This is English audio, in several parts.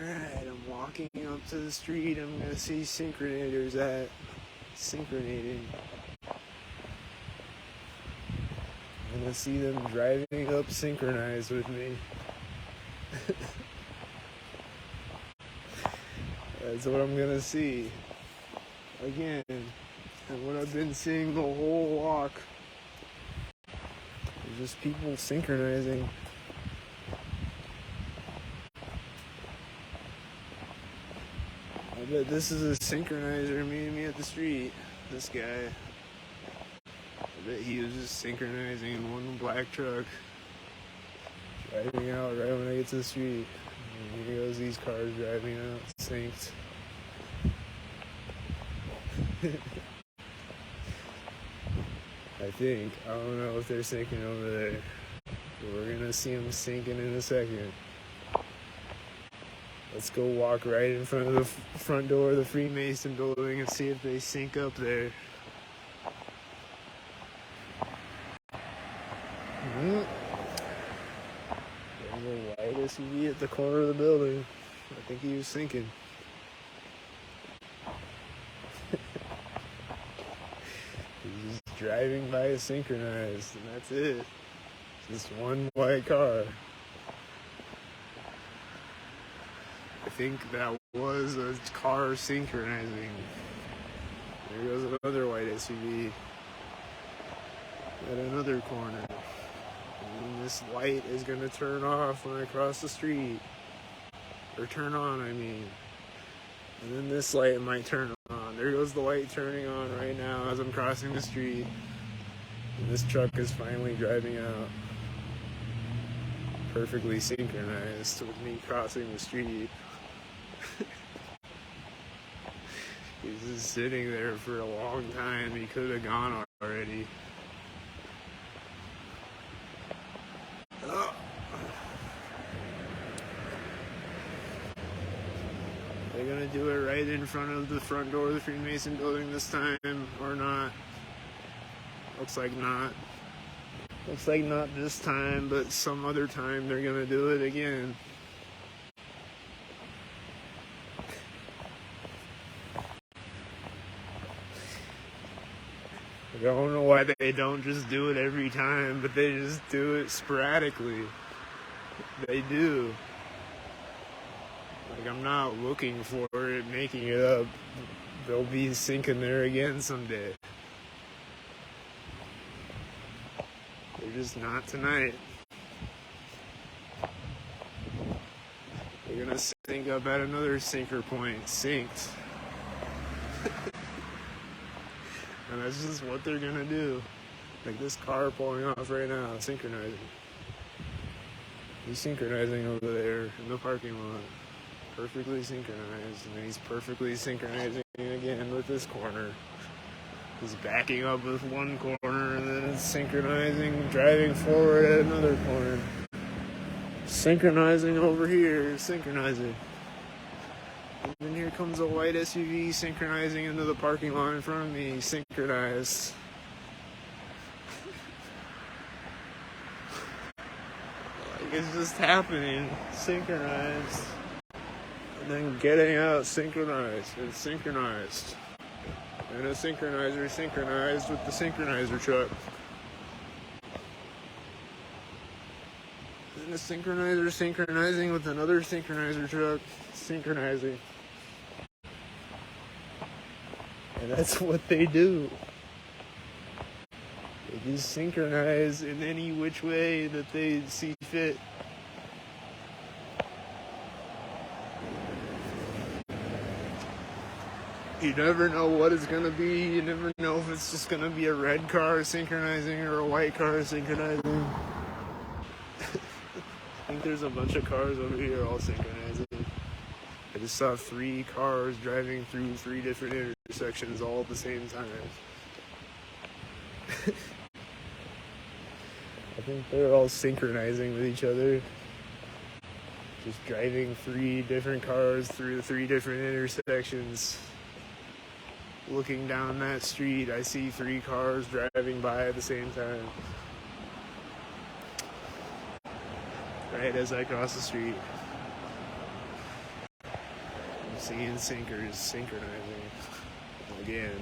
Alright, I'm walking up to the street. I'm gonna see syncronators synchronating. I'm gonna see them driving up synchronized with me. That's what I'm gonna see. Again, and what I've been seeing the whole walk is just people synchronizing. I bet this is a synchronizer meeting me at the street. This guy. I bet he was just synchronizing in one black truck. Driving out right when I get to the street. And here goes these cars driving out, synced. I think. I don't know if they're syncing over there. But we're gonna see them syncing in a second. Let's go walk right in front of the front door of the Freemason building and see if they sync up there. There's a white SUV at the corner of the building. I think he was syncing. He's just driving by synchronized, and that's it. Just one white car. I think that was a car synchronizing. There goes another white SUV at another corner. And this light is going to turn off when I cross the street. Or turn on, I mean. And then this light might turn on. There goes the light turning on right now as I'm crossing the street. And this truck is finally driving out. Perfectly synchronized with me crossing the street. He's just sitting there for a long time. He could have gone already. Oh. They're gonna do it right in front of the front door of the Freemason building this time, or not. Looks like not. Looks like not this time, but some other time they're gonna do it again. I don't know why they don't just do it every time, but they just do it sporadically. They do. Like, I'm not looking for it, making it up. They'll be syncing there again someday. They're just not tonight. They're gonna sync up at another syncer point, synced. And that's just what they're gonna do. Like this car pulling off right now, synchronizing. He's synchronizing over there in the parking lot. Perfectly synchronized. And then he's perfectly synchronizing again with this corner. He's backing up with one corner and then it's synchronizing, driving forward at another corner. Synchronizing over here, synchronizing. And then here comes a white SUV synchronizing into the parking lot in front of me, synchronized. Like it's just happening, synchronized. And then getting out, synchronized, and synchronized. And a synchronizer synchronized with the synchronizer truck. And a synchronizer synchronizing with another synchronizer truck, synchronizing. And that's what they do. They just synchronize in any which way that they see fit. You never know what it's going to be. You never know if it's just going to be a red car synchronizing or a white car synchronizing. I think there's a bunch of cars over here all synchronizing. I just saw 3 cars driving through 3 different intersections all at the same time. I think they're all synchronizing with each other. Just driving 3 different cars through the 3 different intersections. Looking down that street, I see 3 cars driving by at the same time. Right as I cross the street. seeing sinkers synchronizing again.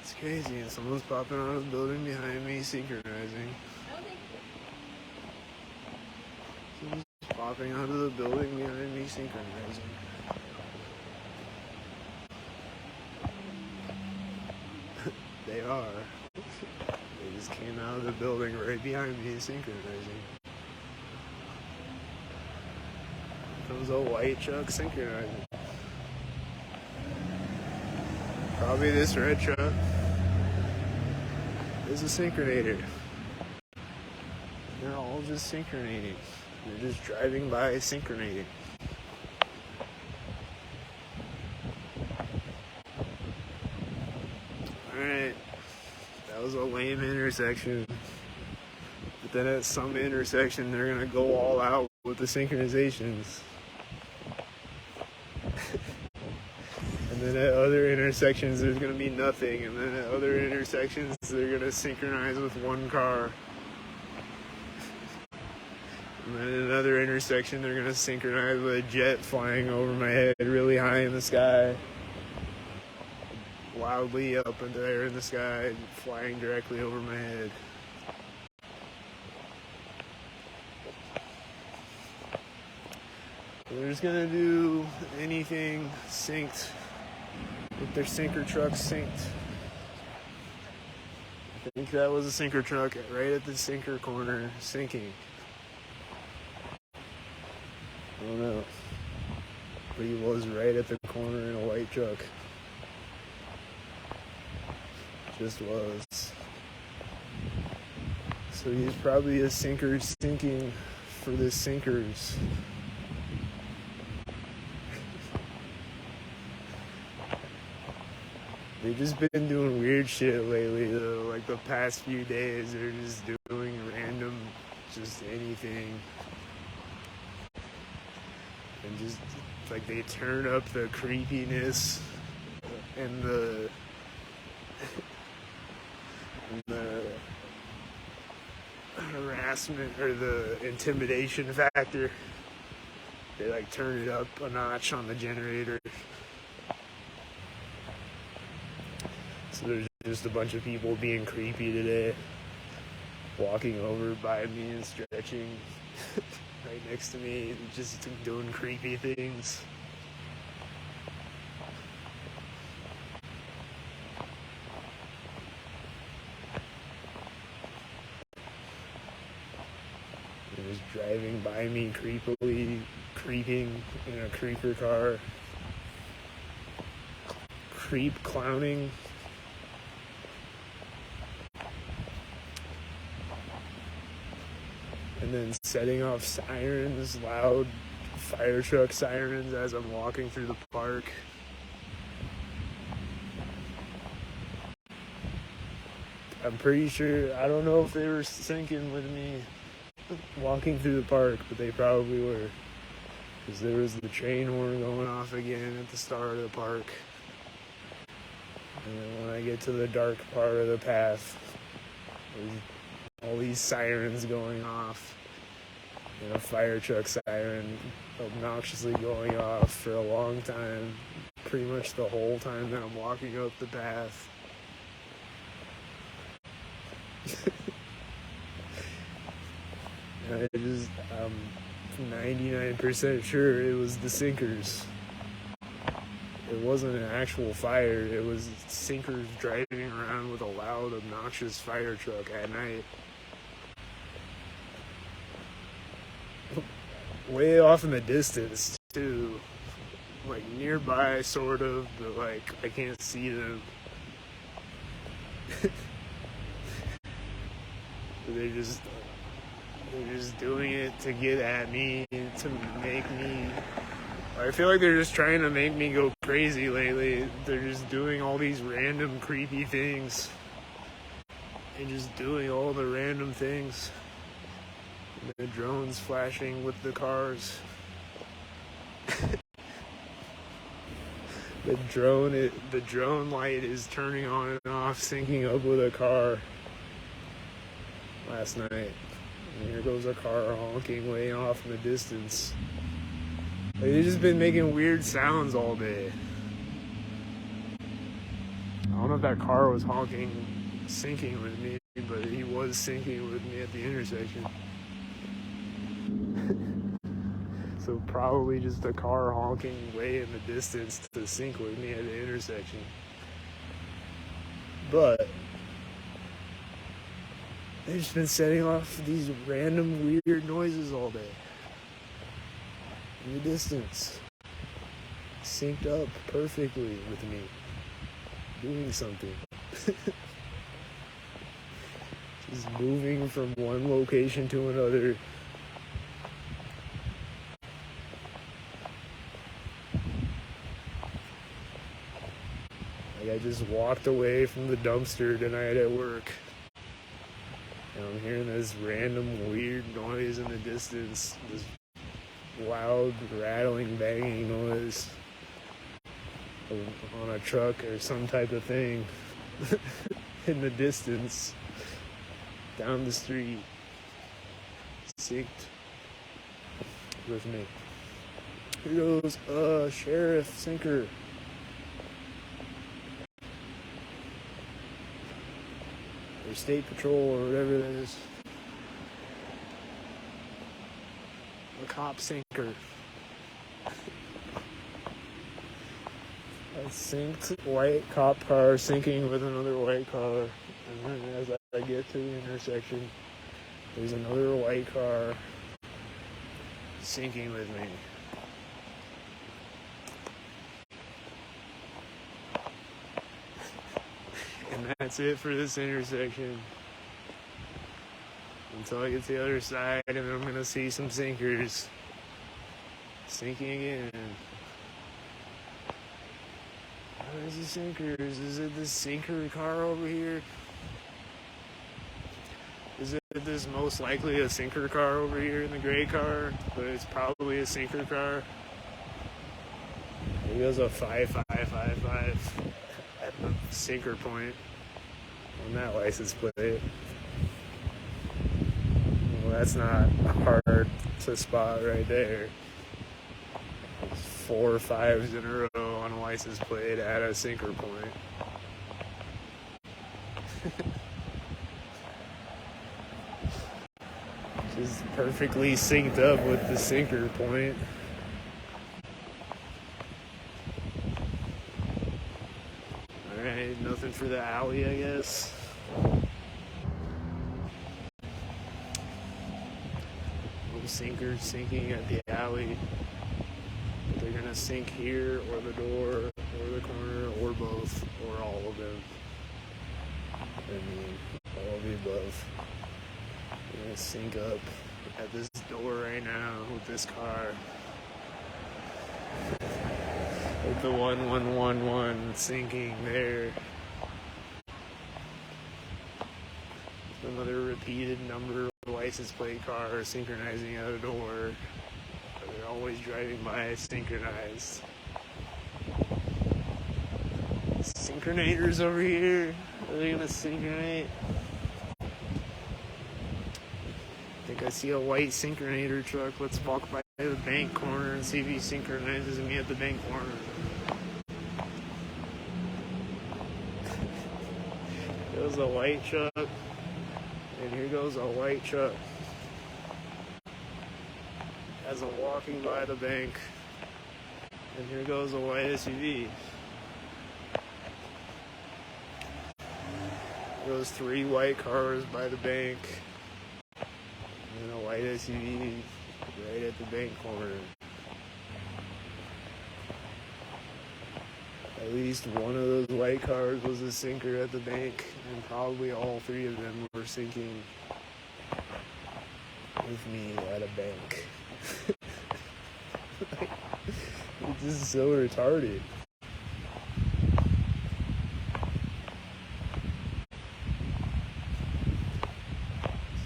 It's crazy, and someone's popping out of the building behind me synchronizing. Someone's popping out of the building behind me synchronizing. They are. They just came out of the building right behind me synchronizing. Comes a white truck synchronizing. Probably this red truck is a synchronator. They're all just synchronating. They're just driving by synchronating. Alright, that was a lame intersection. But then at some intersection, they're gonna go all out with the synchronizations. And then at other intersections, there's gonna be nothing. And then at other intersections, they're gonna synchronize with one car. And then at another intersection, they're gonna synchronize with a jet flying over my head really high in the sky. Wildly up in there in the sky, flying directly over my head. They're just gonna do anything synced with their sinker truck synced. I think that was a sinker truck right at the sinker corner sinking. I don't know. But he was right at the corner in a white truck. Just was. So he's probably a sinker sinking for the sinkers. They've just been doing weird shit lately though. Like the past few days, they're just doing random, just anything. And just, like, they turn up the creepiness and the harassment or the intimidation factor. They, like, turn it up a notch on the generator. So there's just a bunch of people being creepy today, walking over by me and stretching right next to me, just doing creepy things. They're just driving by me creepily, creeping in a creeper car, creep clowning. And then setting off sirens, loud fire truck sirens as I'm walking through the park. I'm pretty sure, I don't know if they were syncing with me walking through the park, but they probably were. Because there was the train horn going off again at the start of the park. And then when I get to the dark part of the path, there's all these sirens going off, and a fire truck siren obnoxiously going off for a long time, pretty much the whole time that I'm walking up the path. I'm 99% sure it was the sinkers. It wasn't an actual fire, it was sinkers driving around with a loud, obnoxious fire truck at night. Way off in the distance, too. Like, nearby, sort of, but, like, I can't see them. They're just doing it to get at me, to make me... I feel like they're just trying to make me go crazy lately. They're just doing all these random creepy things. And just doing all the random things. The drones flashing with the cars. The drone light is turning on and off, syncing up with a car last night. And here goes a car honking way off in the distance. Like, they've just been making weird sounds all day. I don't know if that car was honking, syncing with me, but he was syncing with me at the intersection. So probably just a car honking way in the distance to sync with me at the intersection. But they've just been setting off these random weird noises all day in the distance, synced up perfectly with me doing something. Just moving from one location to another. Like, I just walked away from the dumpster tonight at work, and I'm hearing this random weird noise in the distance, this loud rattling, banging noise on a truck or some type of thing in the distance down the street, synced with me. Here goes Sheriff Sinker. Or State Patrol or whatever that is. A cop sinker. A synced white cop car syncing with another white car. And then as I get to the intersection, there's another white car syncing with me. And that's it for this intersection. Until I get to the other side, and I'm gonna see some sinkers sinking again. Where's the sinkers? Is it this sinker car over here? Is it this most likely a sinker car over here in the gray car? But it's probably a sinker car. Maybe it was a 5555 at the sinker point on that license plate. Well, that's not hard to spot right there. 4 5s in a row on a license plate at a sinker point. Just perfectly synced up with the sinker point. Alright, nothing for the alley, I guess. Little sinkers sinking at the alley. They're gonna sink here, or the door, or the corner, or both, or all of them. I mean, all of the above. We're gonna sync up at this door right now with this car. With the 1111 sinking there. Another repeated number of license plate cars synchronizing at a door. They're always driving by synchronized. Synchronators over here. Are they gonna synchronate? I think I see a white synchronator truck. Let's walk by the bank corner and see if he synchronizes me at the bank corner. There's a white truck. And here goes a white truck. As I'm walking by the bank. And here goes a white SUV. Those 3 white cars by the bank. And a white SUV right at the bank corner. At least one of those white cars was a sinker at the bank, and probably all 3 of them were sinking with me at a bank. This is so retarded.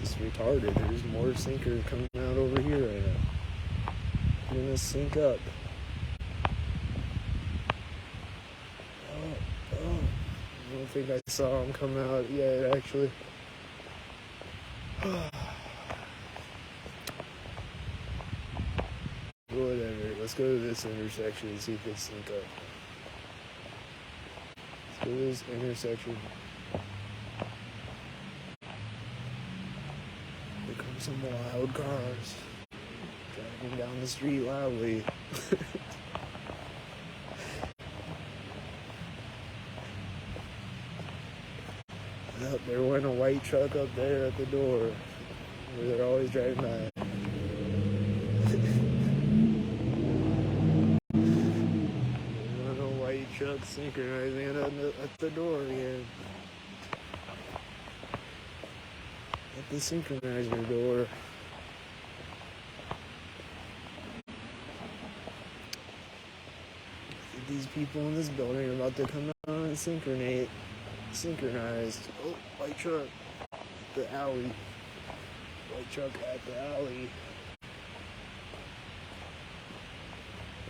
It's just retarded. There's more sinker coming out over here right now. I'm gonna sync up. don't think I saw them come out yet, actually. Whatever. Let's go to this intersection and see if they sync up. Let's go to this intersection. Here come some wild cars driving down the street loudly. Oh, there went a white truck up there at the door where they're always driving by. There's a white truck synchronizing at the door again. At the synchronizer door. These people in this building are about to come out and synchronized. Oh, white truck at the alley. White truck at the alley.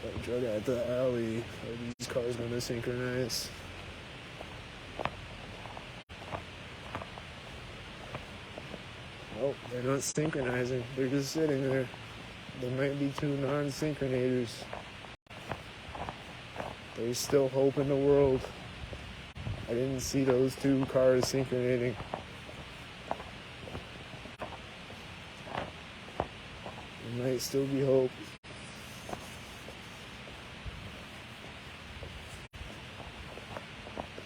White truck at the alley. Are these cars gonna synchronize? Oh, they're not synchronizing. They're just sitting there. There might be two non-synchronators. There's still hope in the world. I didn't see those two cars synchronating. There might still be hope.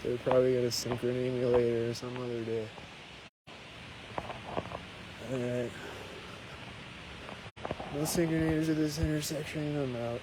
They're probably gonna synchronate me later or some other day. Alright. No synchronators at this intersection, I'm out.